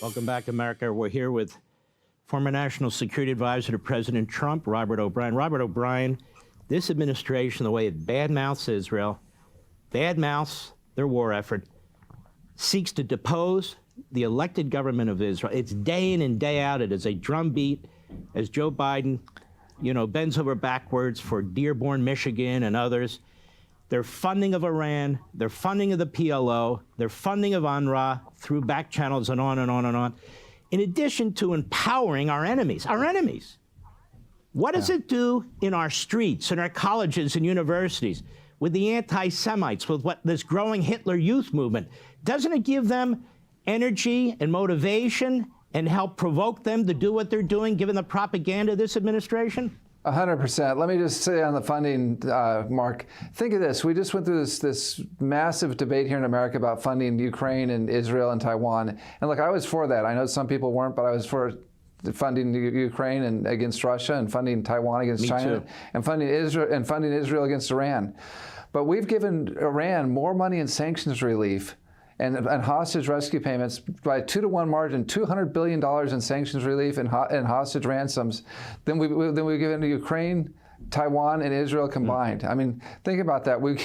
Welcome back, America. We're here with former National Security Advisor to President Trump, Robert O'Brien. Robert O'Brien, this administration, the way it badmouths Israel, badmouths their war effort, seeks to depose the elected government of Israel. It's day in and day out. It is a drumbeat as Joe Biden, bends over backwards for Dearborn, Michigan, and others. Their funding of Iran, their funding of the PLO, their funding of UNRWA through back channels and on and on and on, in addition to empowering our enemies. Our enemies. What does it do in our streets, in our colleges and universities, with the anti-Semites, with this growing Hitler Youth movement? Doesn't it give them energy and motivation and help provoke them to do what they're doing, given the propaganda of this administration? 100%. Let me just say on the funding, Mark, think of this. We just went through this massive debate here in America about funding Ukraine and Israel and Taiwan. And look, I was for that. I know some people weren't, but I was for funding Ukraine and against Russia, and funding Taiwan against China, too. and funding Israel against Iran. But we've given Iran more money in sanctions relief and hostage rescue payments by 2-to-1 margin, $200 billion in sanctions relief and hostage ransoms than we've given to Ukraine, Taiwan, and Israel combined. I mean, think about that. We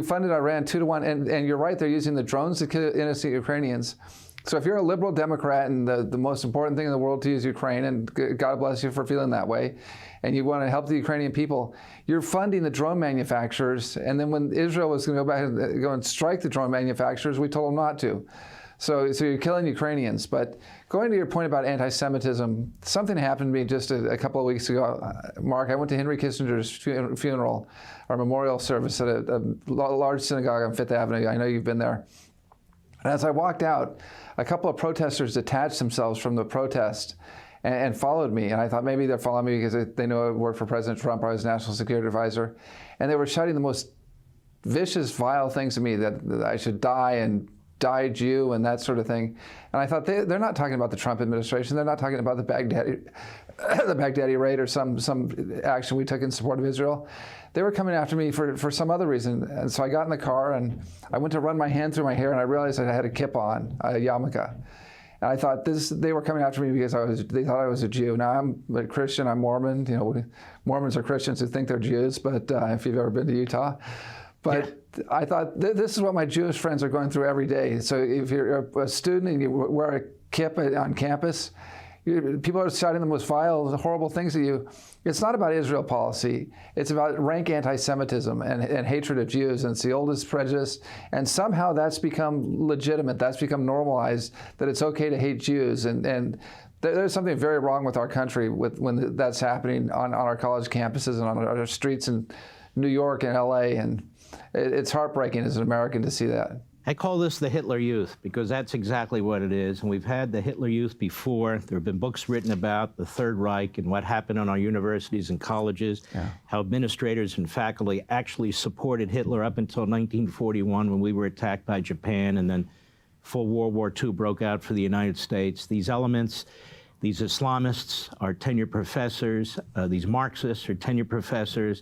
funded Iran 2-to-1, and you're right, they're using the drones to kill innocent Ukrainians. So if you're a liberal Democrat and the most important thing in the world to use Ukraine, and God bless you for feeling that way, and you want to help the Ukrainian people, you're funding the drone manufacturers. And then when Israel was going to go back and go and strike the drone manufacturers, we told them not to. So you're killing Ukrainians. But going to your point about anti-Semitism, something happened to me just a couple of weeks ago. Mark, I went to Henry Kissinger's funeral, or memorial service at a large synagogue on Fifth Avenue. I know you've been there. And as I walked out, a couple of protesters detached themselves from the protest and followed me. And I thought maybe they're following me because they know I worked for President Trump. I was National Security Advisor. And they were shouting the most vicious, vile things to me, that I should die and die Jew and that sort of thing. And I thought they're not talking about the Trump administration. They're not talking about the Baghdadi raid or some action we took in support of Israel. They were coming after me for some other reason. And so I got in the car and I went to run my hand through my hair, and I realized I had a kippah on, a yarmulke. And I thought they were coming after me because they thought I was a Jew. Now I'm a Christian, I'm Mormon. Mormons are Christians who think they're Jews, but if you've ever been to Utah. But yeah. I thought this is what my Jewish friends are going through every day. So if you're a student and you wear a kippah on campus, people are shouting the most vile, horrible things at you. It's not about Israel policy. It's about rank anti-Semitism and hatred of Jews. And it's the oldest prejudice. And somehow that's become legitimate. That's become normalized, that it's okay to hate Jews. And there's something very wrong with our country when that's happening on our college campuses and on our streets in New York and LA. And it's heartbreaking as an American to see that. I call this the Hitler Youth because that's exactly what it is. And we've had the Hitler Youth before. There have been books written about the Third Reich and what happened in our universities and colleges, how administrators and faculty actually supported Hitler up until 1941 when we were attacked by Japan, and then full World War II broke out for the United States. These elements, these Islamists are tenured professors. These Marxists are tenured professors.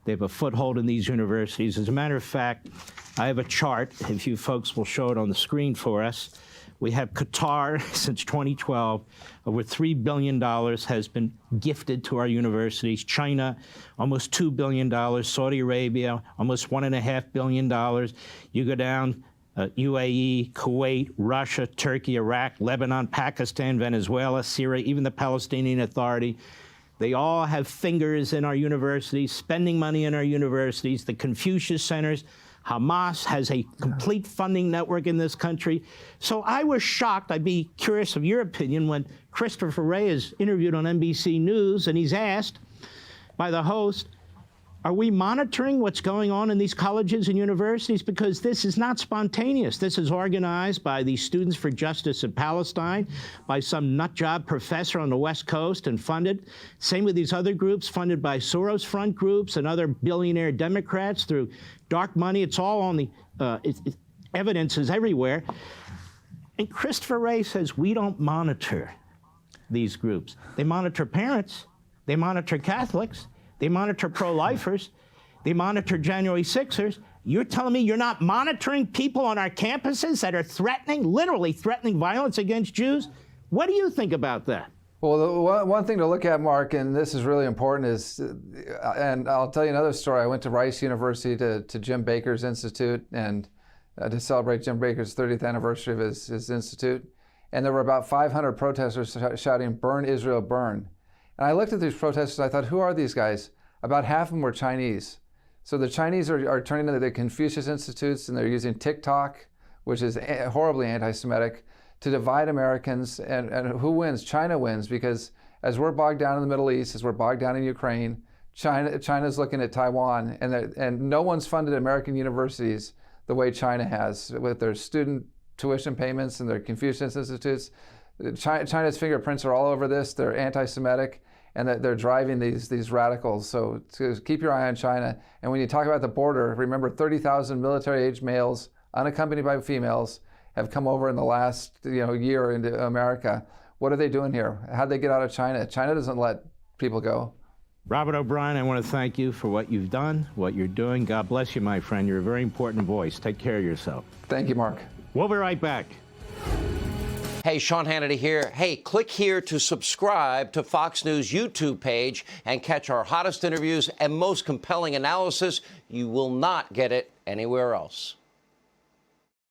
They have a foothold in these universities. As a matter of fact, I have a chart, if you folks will show it on the screen for us. We have Qatar since 2012. Over $3 billion has been gifted to our universities. China, almost $2 billion. Saudi Arabia, almost $1.5 billion. You go down, UAE, Kuwait, Russia, Turkey, Iraq, Lebanon, Pakistan, Venezuela, Syria, even the Palestinian Authority. They all have fingers in our universities, spending money in our universities, the Confucius Centers. Hamas has a complete funding network in this country. So I was shocked. I'd be curious of your opinion when Christopher Wray is interviewed on NBC News and he's asked by the host, are we monitoring what's going on in these colleges and universities? Because this is not spontaneous. This is organized by the Students for Justice in Palestine, by some nutjob professor on the West Coast and funded. Same with these other groups funded by Soros front groups and other billionaire Democrats through dark money. It's all on the, evidence is everywhere. And Christopher Wray says we don't monitor these groups. They monitor parents. They monitor Catholics. They monitor pro-lifers, they monitor January 6ers, You're telling me you're not monitoring people on our campuses that are threatening, literally threatening violence against Jews? What do you think about that? Well, the one thing to look at, Mark, and this is really important, is, and I'll tell you another story. I went to Rice University to Jim Baker's Institute and to celebrate Jim Baker's 30th anniversary of his institute. And there were about 500 protesters shouting, "Burn Israel, burn." And I looked at these protesters, I thought, who are these guys? About half of them were Chinese. So the Chinese are turning to the Confucius Institutes, and they're using TikTok, which is horribly anti-Semitic, to divide Americans. And who wins? China wins, because as we're bogged down in the Middle East, as we're bogged down in Ukraine, China's looking at Taiwan, and no one's funded American universities the way China has, with their student tuition payments and their Confucius Institutes. China's fingerprints are all over this. They're anti-Semitic, and they're driving these radicals. So keep your eye on China. And when you talk about the border, remember 30,000 military-age males, unaccompanied by females, have come over in the last year into America. What are they doing here? How'd they get out of China? China doesn't let people go. Robert O'Brien, I want to thank you for what you've done, what you're doing. God bless you, my friend. You're a very important voice. Take care of yourself. Thank you, Mark. We'll be right back. Hey, Sean Hannity here. Hey, click here to subscribe to Fox News YouTube page and catch our hottest interviews and most compelling analysis. You will not get it anywhere else.